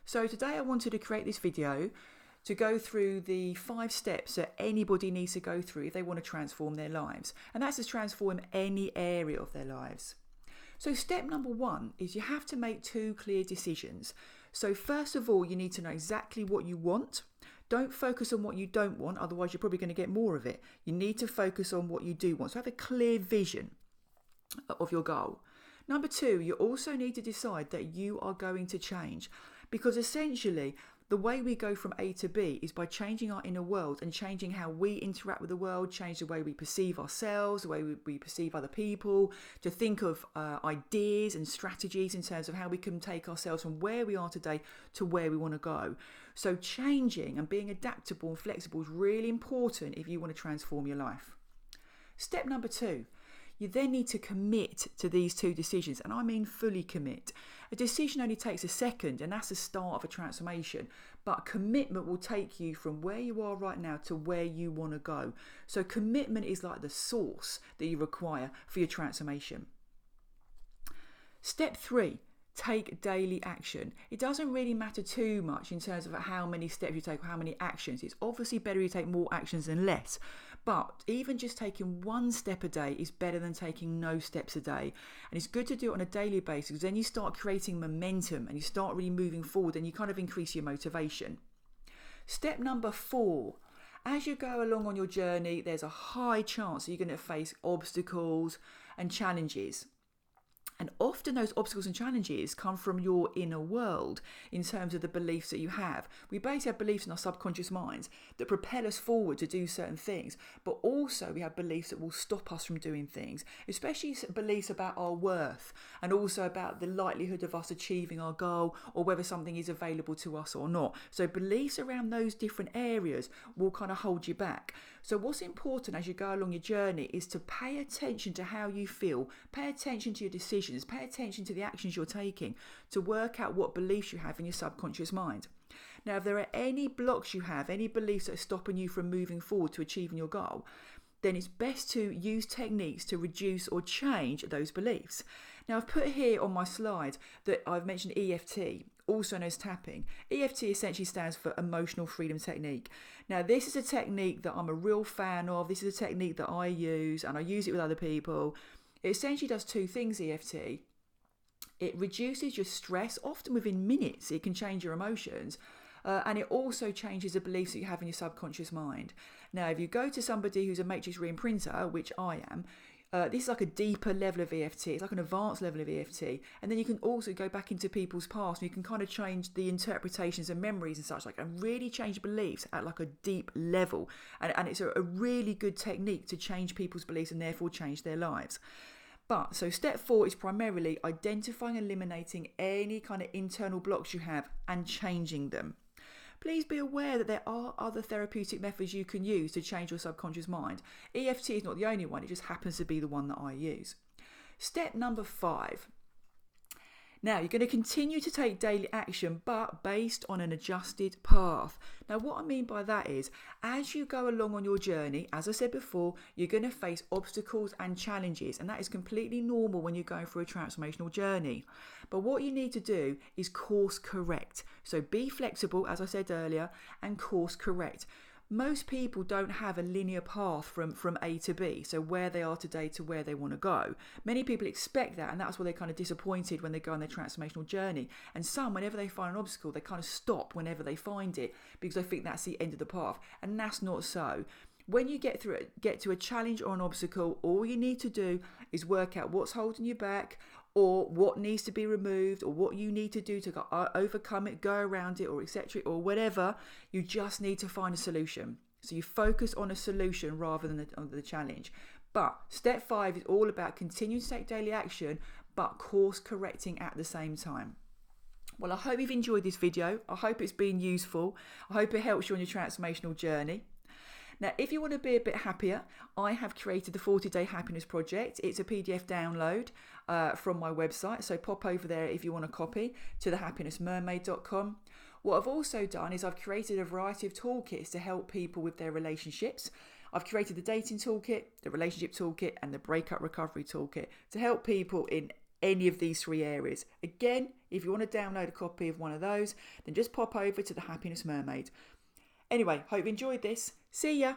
So today I wanted to create this video to go through the 5 steps that anybody needs to go through if they want to transform their lives. And that's to transform any area of their lives. So step number 1 is you have to make 2 clear decisions. So first of all, you need to know exactly what you want. Don't focus on what you don't want, otherwise you're probably going to get more of it. You need to focus on what you do want. So have a clear vision of your goal. Number 2, you also need to decide that you are going to change, because essentially the way we go from A to B is by changing our inner world and changing how we interact with the world, change the way we perceive ourselves, the way we perceive other people, to think of ideas and strategies in terms of how we can take ourselves from where we are today to where we want to go. So changing and being adaptable and flexible is really important if you want to transform your life. Step number 2. You then need to commit to these 2 decisions, and I mean fully commit. A decision only takes a second, and that's the start of a transformation. But commitment will take you from where you are right now to where you want to go. So commitment is like the source that you require for your transformation. Step 3. Take daily action. It doesn't really matter too much in terms of how many steps you take or how many actions. It's obviously better you take more actions than less. But even just taking 1 step a day is better than taking no steps a day. And it's good to do it on a daily basis, because then you start creating momentum and you start really moving forward and you kind of increase your motivation. Step number 4. As you go along on your journey, there's a high chance that you're going to face obstacles and challenges. And often those obstacles and challenges come from your inner world in terms of the beliefs that you have. We basically have beliefs in our subconscious minds that propel us forward to do certain things, but also we have beliefs that will stop us from doing things, especially beliefs about our worth and also about the likelihood of us achieving our goal or whether something is available to us or not. So beliefs around those different areas will kind of hold you back. So what's important as you go along your journey is to pay attention to how you feel, pay attention to your decisions, pay attention to the actions you're taking to work out what beliefs you have in your subconscious mind. Now, if there are any blocks you have, any beliefs that are stopping you from moving forward to achieving your goal, then it's best to use techniques to reduce or change those beliefs. Now, I've put here on my slide that I've mentioned EFT, also known as tapping. EFT essentially stands for Emotional Freedom Technique. Now, this is a technique that I'm a real fan of. This is a technique that I use, and I use it with other people. It essentially does 2 things, EFT. It reduces your stress, often within minutes. It can change your emotions. And it also changes the beliefs that you have in your subconscious mind. Now, if you go to somebody who's a matrix reimprinter, which I am, this is like a deeper level of EFT. It's like an advanced level of EFT. And then you can also go back into people's past and you can kind of change the interpretations and memories and such, and really change beliefs at like a deep level. And it's a really good technique to change people's beliefs and therefore change their lives. But so step 4 is primarily identifying and eliminating any kind of internal blocks you have and changing them. Please be aware that there are other therapeutic methods you can use to change your subconscious mind. EFT is not the only one, it just happens to be the one that I use. Step number 5. Now, you're going to continue to take daily action, but based on an adjusted path. Now, what I mean by that is, as you go along on your journey, as I said before, you're going to face obstacles and challenges, and that is completely normal when you're going through a transformational journey. But what you need to do is course correct. So be flexible, as I said earlier, and course correct. Most people don't have a linear path from A to B, so where they are today to where they want to go. Many people expect that, and that's why they're kind of disappointed when they go on their transformational journey. And some, whenever they find an obstacle, they kind of stop whenever they find it because they think that's the end of the path, and that's not so. When you get to a challenge or an obstacle, all you need to do is work out what's holding you back, or what needs to be removed, or what you need to do to overcome it, go around it, or etc., or whatever. You just need to find a solution. So you focus on a solution rather than the challenge. But step 5 is all about continuing to take daily action, but course correcting at the same time. Well, I hope you've enjoyed this video. I hope it's been useful. I hope it helps you on your transformational journey. Now, if you want to be a bit happier, I have created the 40-Day Happiness Project. It's a PDF download from my website, so pop over there if you want a copy to thehappinessmermaid.com. What I've also done is I've created a variety of toolkits to help people with their relationships. I've created the dating toolkit, the relationship toolkit, and the breakup recovery toolkit to help people in any of these 3 areas. Again, if you want to download a copy of one of those, then just pop over to the Happiness Mermaid. Anyway, hope you enjoyed this. See ya!